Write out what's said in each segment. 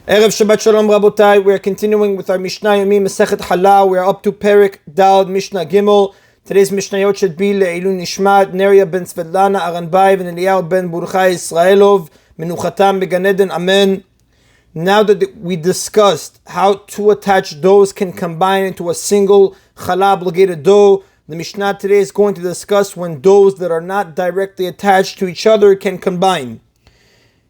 Erev Shabbat Shalom Rabotai. We are continuing with our Mishna Yomi Masechet Challah. We are up to Perik Dal Mishnah Gimel. Today's Mishnayot should be Le'ilun Nishmat Neria ben Svetlana Aranbayev and Eliyahu ben Burchai Israelov Menuchatam Began Eden. Amen. Now that we discussed how two attached doughs can combine into a single challah obligated dough, the Mishnah today is going to discuss when doughs that are not directly attached to each other can combine.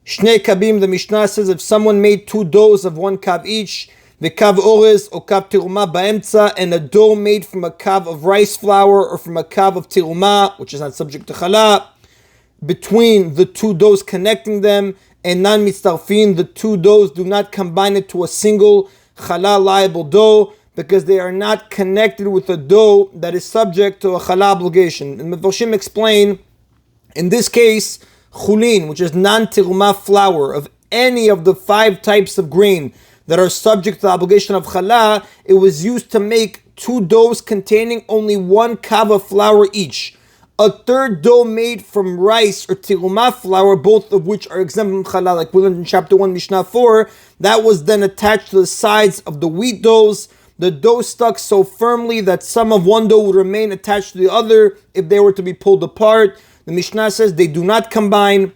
Shnei kabim, the Mishnah says, if someone made two doughs of one kav each, the kav orez or kav tiruma ba'emtza, and a dough made from a kav of rice flour or from a kav of tiruma, which is not subject to challah, between the two doughs connecting them, and non-mitzarfin, the two doughs do not combine it to a single challah liable dough, because they are not connected with a dough that is subject to a challah obligation. And Mefarshim explain, in this case, chulin, which is non-tiruma flour, of any of the 5 types of grain that are subject to the obligation of challah, it was used to make two doughs containing only 1 kav of flour each. A third dough made from rice or tiruma flour, both of which are exempt from challah, like we learned in chapter 1, Mishnah 4, that was then attached to the sides of the wheat doughs. The dough stuck so firmly that some of one dough would remain attached to the other if they were to be pulled apart. The Mishnah says they do not combine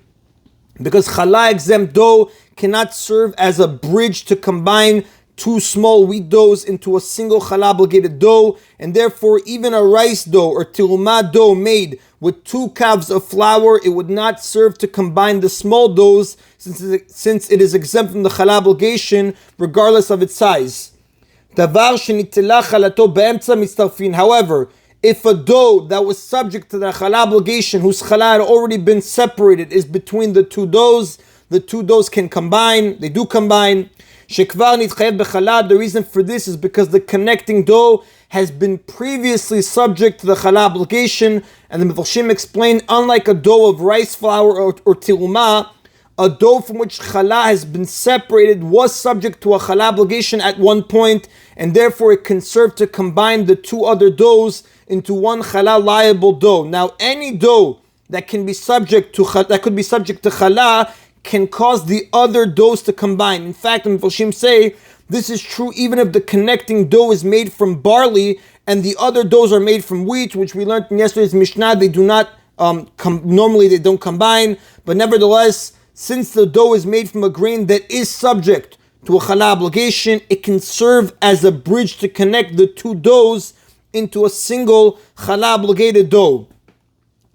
because challah exempt dough cannot serve as a bridge to combine two small wheat doughs into a single challah obligated dough, and therefore even a rice dough or tiruma dough made with 2 kavs of flour, it would not serve to combine the small doughs since it is exempt from the challah obligation regardless of its size. However, if a dough that was subject to the challah obligation, whose challah had already been separated, is between the two doughs can combine. They do combine. The reason for this is because the connecting dough has been previously subject to the challah obligation, and the Mefarshim explain, unlike a dough of rice flour or tiruma, a dough from which challah has been separated was subject to a challah obligation at one point, and therefore it can serve to combine the 2 other doughs into one challah liable dough. Now, any dough that could be subject to challah can cause the other doughs to combine. In fact, the Mefarshim say this is true even if the connecting dough is made from barley and the other doughs are made from wheat, which we learned in yesterday's Mishnah. They do not normally they don't combine, but nevertheless, since the dough is made from a grain that is subject to a challah obligation, it can serve as a bridge to connect the 2 doughs into a single challah obligated dough.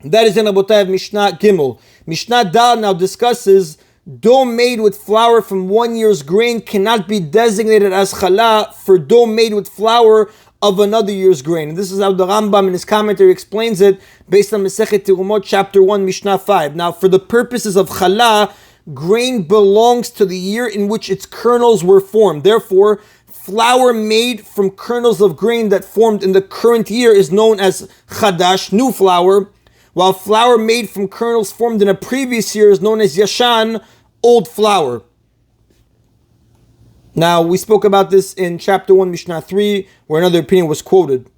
That is in Rabotai of Mishnah Gimel. Mishnah Dal now discusses dough made with flour from 1 year's grain cannot be designated as challah for dough made with flour of another year's grain. And this is how the Rambam in his commentary explains it based on Masechet Tirumot chapter 1 Mishnah 5. Now, for the purposes of challah, grain belongs to the year in which its kernels were formed. Therefore, flour made from kernels of grain that formed in the current year is known as chadash, new flour, while flour made from kernels formed in a previous year is known as yashan, old flour. Now, we spoke about this in chapter 1, Mishnah 3, where another opinion was quoted.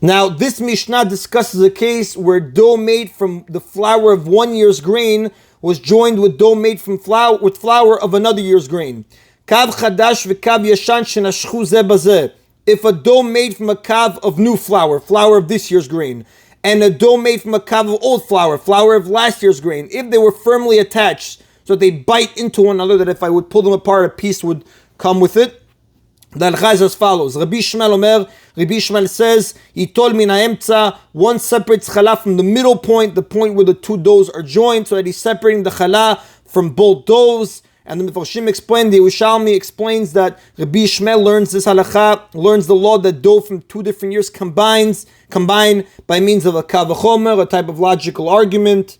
Now, this Mishnah discusses a case where dough made from the flour of 1 year's grain was joined with dough made from flour of another year's grain. Kav chadash v'kav yashan shenashchu zeh bazeh. If a dough made from a kav of new flour of this year's grain, and a dough made from a kav of old flour of last year's grain, if they were firmly attached, so they bite into one another, that if I would pull them apart, a piece would come with it. The halakha is as follows. Rabbi Shmuel says, Yitol min ha'emtza, one separates challah from the middle point, the point where the 2 doughs are joined, so that he's separating the challah from both doughs. And the Mefarshim explained, the Yerushalmi explains that Rabbi Shmuel learns this halakha, learns the law that dough from 2 different years combine by means of a kav v'chomer, a type of logical argument.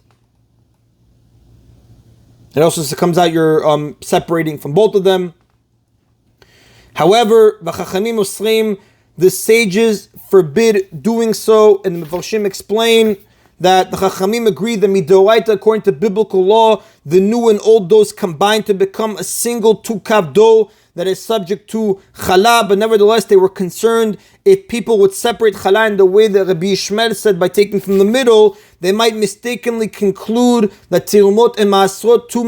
It also comes out you're separating from both of them. However, v'chachamim osrim, the sages forbid doing so, and the Mefarshim explain that the Chachamim agree that midoraita, according to biblical law, the new and old doughs combine to become a single 2-kav dough that is subject to Challah, but nevertheless they were concerned if people would separate Challah in the way that Rabbi Yishmael said, by taking from the middle, they might mistakenly conclude that Tirumot and Maasrot too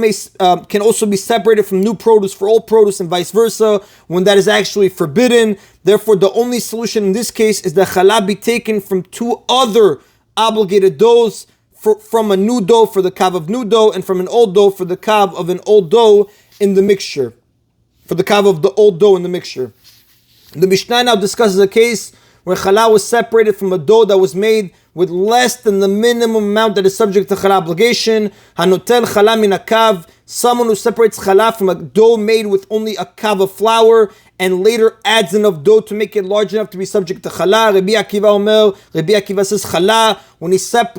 can also be separated from new produce for old produce and vice versa, when that is actually forbidden. Therefore, the only solution in this case is that Challah be taken from 2 other obligated doughs, from a new dough for the kav of new dough, and from an old dough for the kav of an old dough in the mixture. For the kav of the old dough in the mixture. The Mishnah now discusses a case where Challah was separated from a dough that was made with less than the minimum amount that is subject to Challah obligation. Hanotel Challah min akav, someone who separates Challah from a dough made with only a kav of flour and later adds enough dough to make it large enough to be subject to Challah. Rabbi Akiva says Challah, when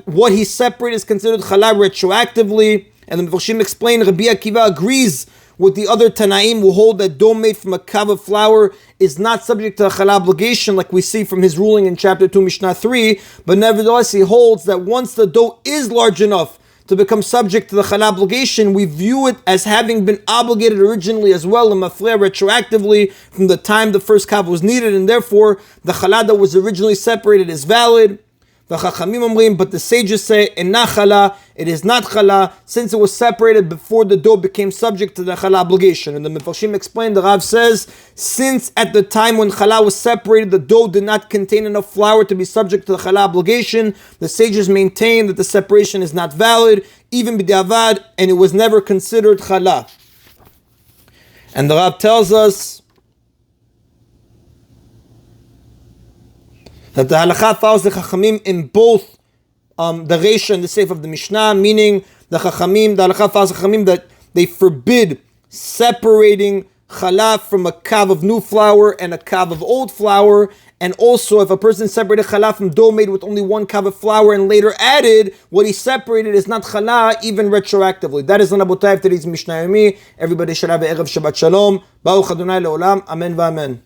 what he separated is considered Challah retroactively. And the Mefarshim explain, Rabbi Akiva agrees with the other Tanaim who hold that dough made from a kav of flour is not subject to a Challah obligation, like we see from his ruling in chapter 2, Mishnah 3, but nevertheless he holds that once the dough is large enough to become subject to the Challah obligation, we view it as having been obligated originally as well, and mafleh retroactively from the time the first kav was needed, and therefore the Challah that was originally separated is valid. But the sages say, Inna Challah, it is not Challah, since it was separated before the dough became subject to the Challah obligation. And the Mefarshim explained, the Rav says, since at the time when Challah was separated, the dough did not contain enough flour to be subject to the Challah obligation, the sages maintain that the separation is not valid, even b'diavad, and it was never considered Challah. And the Rav tells us that the halakha follows the Chachamim in both the Reisha and the Seif of the Mishnah, meaning the halakha follows the Chachamim that they forbid separating Challah from a kav of new flour and a kav of old flour, and also if a person separated Challah from dough made with only 1 kav of flour and later added, what he separated is not Challah, even retroactively. That is on Abotai of today's Mishna Yomi. Everybody should have an Erev Shabbat Shalom. Baruch Adonai Le'olam. Amen v'amen.